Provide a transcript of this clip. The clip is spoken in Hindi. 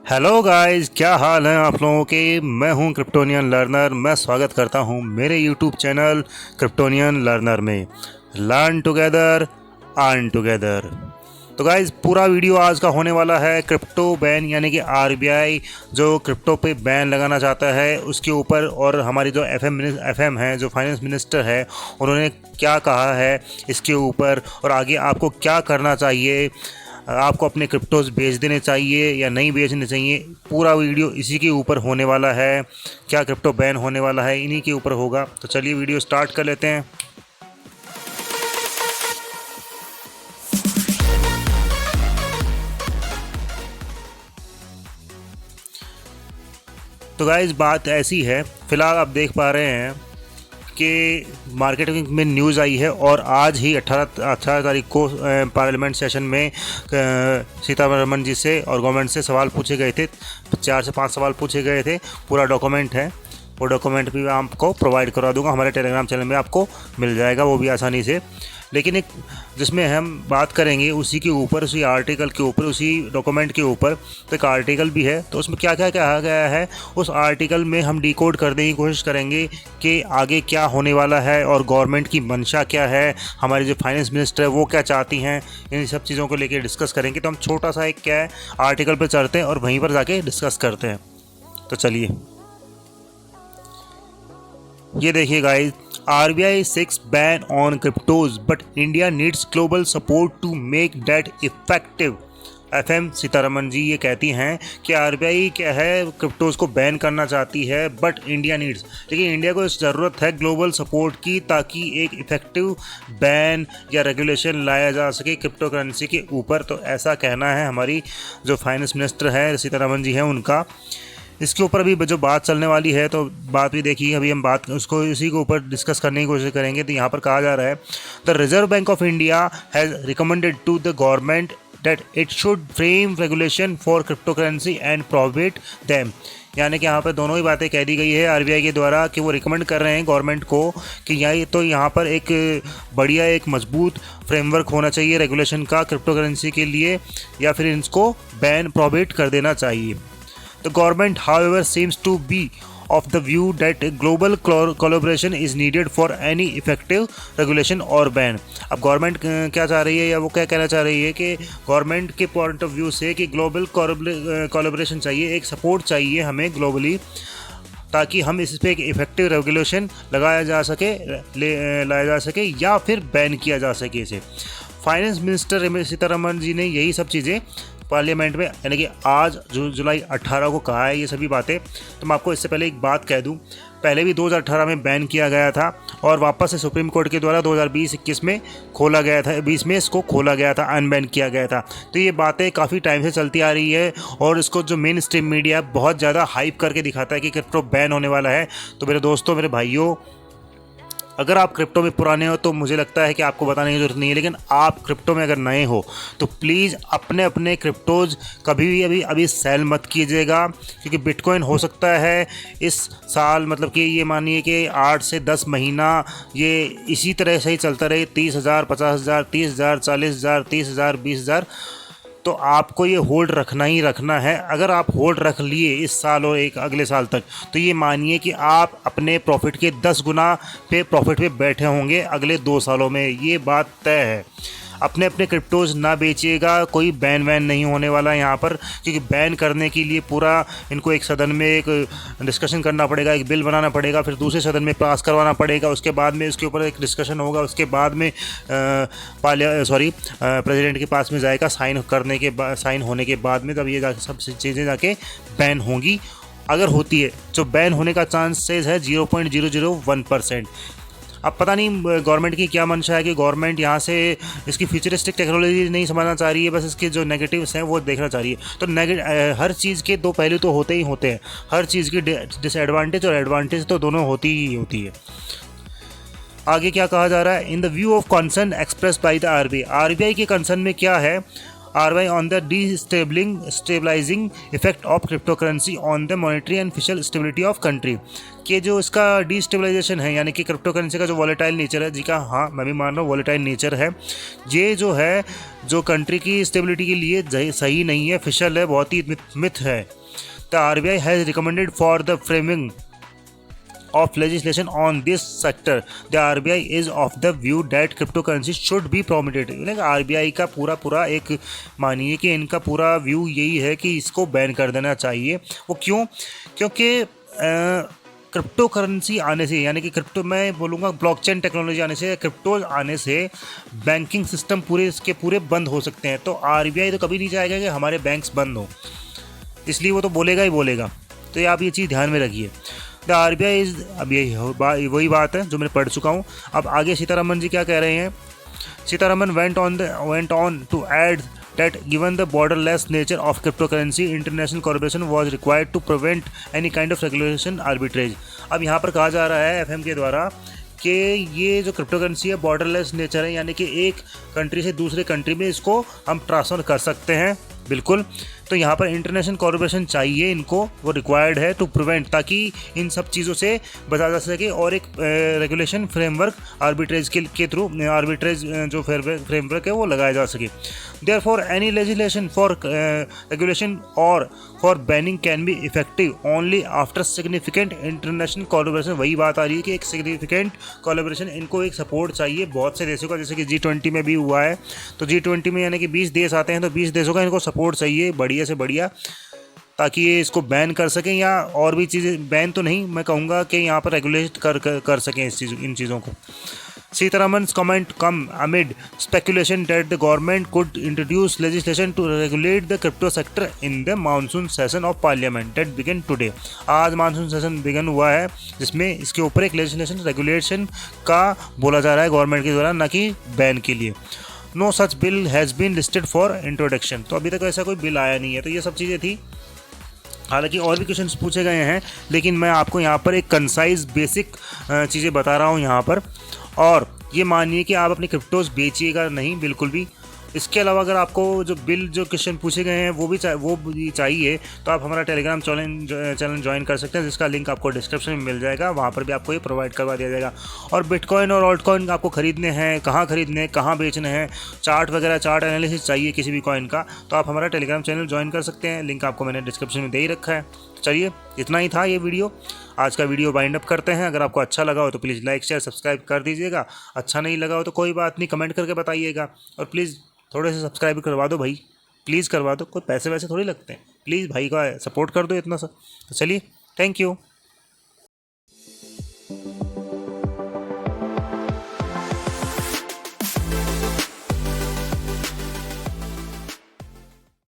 हेलो गाइस, क्या हाल है आप लोगों के। मैं हूं क्रिप्टोनियन लर्नर। मैं स्वागत करता हूं मेरे यूट्यूब चैनल क्रिप्टोनियन लर्नर में। Learn together, earn together. तो गाइस, पूरा वीडियो आज का होने वाला है क्रिप्टो बैन, यानी कि आरबीआई जो क्रिप्टो पे बैन लगाना चाहता है उसके ऊपर, और हमारी जो एफएम है, जो फाइनेंस मिनिस्टर है, उन्होंने क्या कहा है इसके ऊपर, और आगे आपको क्या करना चाहिए। आपको अपने क्रिप्टोज बेच देने चाहिए या नहीं बेचने चाहिए। पूरा वीडियो इसी के ऊपर होने वाला है। क्या क्रिप्टो बैन होने वाला है, इन्हीं के ऊपर होगा। तो चलिए वीडियो स्टार्ट कर लेते हैं। तो गाइस, बात ऐसी है, फ़िलहाल आप देख पा रहे हैं कि मार्केट में न्यूज़ आई है, और आज ही 18 तारीख को पार्लियामेंट सेशन में सीतारमण जी से और गवर्नमेंट से सवाल पूछे गए थे। 4 से 5 सवाल पूछे गए थे। पूरा डॉक्यूमेंट है, वो डॉक्यूमेंट भी आपको प्रोवाइड करवा दूंगा, हमारे टेलीग्राम चैनल में आपको मिल जाएगा वो भी आसानी से। लेकिन एक जिसमें हम बात करेंगे उसी के ऊपर, उसी आर्टिकल के ऊपर, उसी डॉक्यूमेंट के ऊपर। तो एक आर्टिकल भी है, तो उसमें क्या क्या कहा गया है उस आर्टिकल में हम डिकोड करने की कोशिश करेंगे कि आगे क्या होने वाला है और गवर्नमेंट की मंशा क्या है, हमारी जो फाइनेंस मिनिस्टर है वो क्या चाहती हैं। इन सब चीज़ों को लेकर डिस्कस करेंगे। तो हम छोटा सा एक क्या है आर्टिकल पर चढ़ते हैं और वहीं पर जाके डिस्कस करते हैं। तो चलिए, ये देखिए guys, RBI seeks ban on cryptos but India needs global support to make that effective. FM Sitharaman ji ये कहती हैं कि आरबीआई क्या है, क्रिप्टोज को बैन करना चाहती है, बट इंडिया नीड्स, लेकिन इंडिया को इस ज़रूरत है ग्लोबल सपोर्ट की, ताकि एक इफेक्टिव बैन या रेगुलेशन लाया जा सके क्रिप्टो करेंसी के ऊपर। तो ऐसा कहना है हमारी जो फाइनेंस मिनिस्टर है सीतारमण जी हैं उनका। इसके ऊपर अभी जो बात चलने वाली है, तो बात भी देखिए, अभी हम बात उसको इसी के ऊपर डिस्कस करने की कोशिश करेंगे। तो यहाँ पर कहा जा रहा है, the Reserve Bank of India has recommended to the government that it should frame regulation for cryptocurrency and prohibit them. यानी कि यहाँ पर दोनों ही बातें कह दी गई है आरबीआई के द्वारा कि वो रिकमेंड कर रहे हैं गवर्नमेंट को कि यहाँ पर एक बढ़िया, एक मजबूत फ्रेमवर्क होना चाहिए रेगुलेशन का क्रिप्टो करेंसी के लिए, या फिर इसको बैन प्रोहिबिट कर देना चाहिए। The government, however, seems to be of the view that global collaboration is needed for any effective regulation or ban। अब गवर्नमेंट क्या चाह रही है, या वो क्या कहना चाह रही है कि गवर्नमेंट के पॉइंट ऑफ व्यू से कि ग्लोबल कोलैबोरेशन चाहिए, एक सपोर्ट चाहिए हमें ग्लोबली, ताकि हम इस पर एक इफेक्टिव रेगुलेशन लाया जा सके या फिर बैन किया जा सके इसे। फाइनेंस मिनिस्टर सीतारमण जी ने यही सब चीज़ें पार्लियामेंट में, यानी कि आज जुलाई 18 को कहा है ये सभी बातें। तो मैं आपको इससे पहले एक बात कह दूं, पहले भी 2018 में बैन किया गया था, और वापस से सुप्रीम कोर्ट के द्वारा 2020-21 में खोला गया था, 20 में इसको खोला गया था, अनबैन किया गया था। तो ये बातें काफ़ी टाइम से चलती आ रही है, और इसको जो मेन स्ट्रीम मीडिया बहुत ज़्यादा हाइप करके दिखाता है कि क्रिप्टो बैन होने वाला है। तो मेरे दोस्तों, मेरे भाइयों, अगर आप क्रिप्टो में पुराने हो तो मुझे लगता है कि आपको बताने की ज़रूरत नहीं है, लेकिन आप क्रिप्टो में अगर नए हो तो प्लीज़ अपने अपने क्रिप्टोज कभी भी अभी सेल मत कीजिएगा, क्योंकि बिटकॉइन हो सकता है इस साल, मतलब कि ये मानिए कि 8 से 10 महीना ये इसी तरह से ही चलता रहे, 30,000, 50,000, 30,000, 40,000, 30,000, 20,000। तो आपको ये होल्ड रखना ही रखना है। अगर आप होल्ड रख लिए इस साल और एक अगले साल तक, तो ये मानिए कि आप अपने प्रॉफिट के 10 गुना पे प्रॉफिट पे बैठे होंगे अगले 2 सालों में। ये बात तय है। अपने अपने क्रिप्टोज ना बेचिएगा, कोई बैन वैन नहीं होने वाला है यहाँ पर, क्योंकि बैन करने के लिए पूरा इनको एक सदन में एक डिस्कशन करना पड़ेगा, एक बिल बनाना पड़ेगा, फिर दूसरे सदन में पास करवाना पड़ेगा, उसके बाद में इसके ऊपर एक डिस्कशन होगा, उसके बाद में प्रेसिडेंट के पास में जाएगा, साइन होने के बाद में तब ये जाके सब चीज़ें जाके बैन होंगी। अगर होती है, जो बैन होने का चांसेस है 0.001%। अब पता नहीं गवर्नमेंट की क्या मंशा है कि गवर्नमेंट यहाँ से इसकी फ्यूचरिस्टिक टेक्नोलॉजी नहीं समझना चाह रही है, बस इसके जो नेगेटिव्स हैं वो देखना चाह रही है। तो हर चीज़ के दो पहलू तो होते ही होते हैं, हर चीज़ की डिसएडवांटेज और एडवांटेज तो दोनों होती ही होती है। आगे क्या कहा जा रहा है, in the view of concern express by the RBI. RBI के कंसर्न में क्या है, RBI on the stabilizing effect of cryptocurrency on the monetary and fiscal stability of country। कि जो इसका डिस्टेबलाइजेशन है यानी कि क्रिप्टो करेंसी का जो वॉलेटाइल नेचर है, जी का हाँ मैं भी मान रहा हूँ वॉलेटाइल नेचर है, ये जो है जो कंट्री की स्टेबिलिटी के लिए सही नहीं है, फिशल है, बहुत ही मिथ है। The RBI has recommended for the framing of legislation on this sector. The RBI is of the view that cryptocurrency should be promoted। RBI का पूरा एक मानिए कि इनका पूरा व्यू यही है कि इसको बैन कर देना चाहिए। वो क्यों? क्योंकि क्रिप्टो करेंसी आने से यानी कि क्रिप्टो मैं बोलूँगा ब्लॉकचेन टेक्नोलॉजी आने से, क्रिप्टो आने से बैंकिंग सिस्टम पूरे इसके पूरे बंद हो सकते हैं। तो RBI तो कभी नहीं चाहेगा कि हमारे बैंक्स बंद हो, इसलिए वो तो बोलेगा ही बोलेगा। तो ये आप ये चीज़ ध्यान में रखिए। द RBI इज, अब यही वही बात है जो मैंने पढ़ चुका हूँ। अब आगे सीतारमन जी क्या कह रहे हैं। Sitharaman went on to add that given the borderless nature of cryptocurrency, international collaboration was required to prevent any kind of regulation arbitrage। अब यहाँ पर कहा जा रहा है FM के द्वारा कि ये जो क्रिप्टो करेंसी है बॉर्डरलेस नेचर है, यानी कि एक कंट्री से दूसरे कंट्री में इसको हम ट्रांसफ़र कर सकते हैं, बिल्कुल। तो यहाँ पर इंटरनेशनल कोलैबोरेशन चाहिए इनको, वो रिक्वायर्ड है टू प्रिवेंट, ताकि इन सब चीज़ों से बचा जा सके और एक रेगुलेशन फ्रेमवर्क आर्बिट्रेज के थ्रू आर्बिट्रेज जो फ्रेमवर्क है वो लगाया जा सके। Therefore any legislation for regulation और for banning can be effective only after significant international collaboration. वही बात आ रही है कि एक सिग्निफिकेंट कोलैबोरेशन, इनको एक सपोर्ट चाहिए बहुत से देशों का, जैसे कि G20 में भी हुआ है। तो G20 में यानी कि 20 देश आते हैं, तो 20 देशों का इनको सपोर्ट चाहिए बढ़िया से बढ़िया, ताकि ये इसको बैन कर सकें, या और भी चीज़ें बैन तो नहीं, मैं कहूँगा कि यहाँ पर रेगुलेट कर सकें इन चीज़ों को। Sitharaman's comment come amid speculation that the government could introduce legislation to regulate the crypto sector in the monsoon session of parliament that began today। आज मानसून सेशन बिगन हुआ है जिसमें इसके ऊपर एक लेजिस्लेशन रेगुलेशन का बोला जा रहा है गवर्नमेंट के द्वारा, न कि बैन के लिए। No such bill has been listed for introduction. तो अभी तक ऐसा कोई बिल आया नहीं है। तो ये सब चीज़ें थी, हालांकि और भी क्वेश्चंस पूछे गए हैं, लेकिन मैं आपको यहाँ पर एक कंसाइज बेसिक चीज़ें बता रहा हूँ यहाँ पर। और ये मानिए कि आप अपनी क्रिप्टोज बेचिएगा नहीं बिल्कुल भी। इसके अलावा अगर आपको जो क्वेश्चन पूछे गए हैं वो भी चाहिए, तो आप हमारा टेलीग्राम चैनल ज्वाइन कर सकते हैं, जिसका लिंक आपको डिस्क्रिप्शन में मिल जाएगा। वहाँ पर भी आपको ये प्रोवाइड करवा दिया जाएगा। और बिटकॉइन और ऑल्ट कॉइन आपको खरीदने हैं, कहाँ बेचने हैं, चार्ट एनालिसिस चाहिए किसी भी कॉइन का, तो आप हमारा टेलीग्राम चैनल ज्वाइन कर सकते हैं। लिंक आपको मैंने डिस्क्रिप्शन में दे ही रखा है। चलिए, इतना ही था ये वीडियो। आज का वीडियो वाइंड अप करते हैं। अगर आपको अच्छा लगा हो तो प्लीज़ लाइक शेयर सब्सक्राइब कर दीजिएगा। अच्छा नहीं लगा हो तो कोई बात नहीं, कमेंट करके बताइएगा। और प्लीज़ थोड़े से सब्सक्राइब करवा दो भाई, प्लीज़ करवा दो, कोई पैसे वैसे थोड़ी लगते हैं। प्लीज़ भाई का सपोर्ट कर दो इतना सा। तो चलिए, थैंक यू।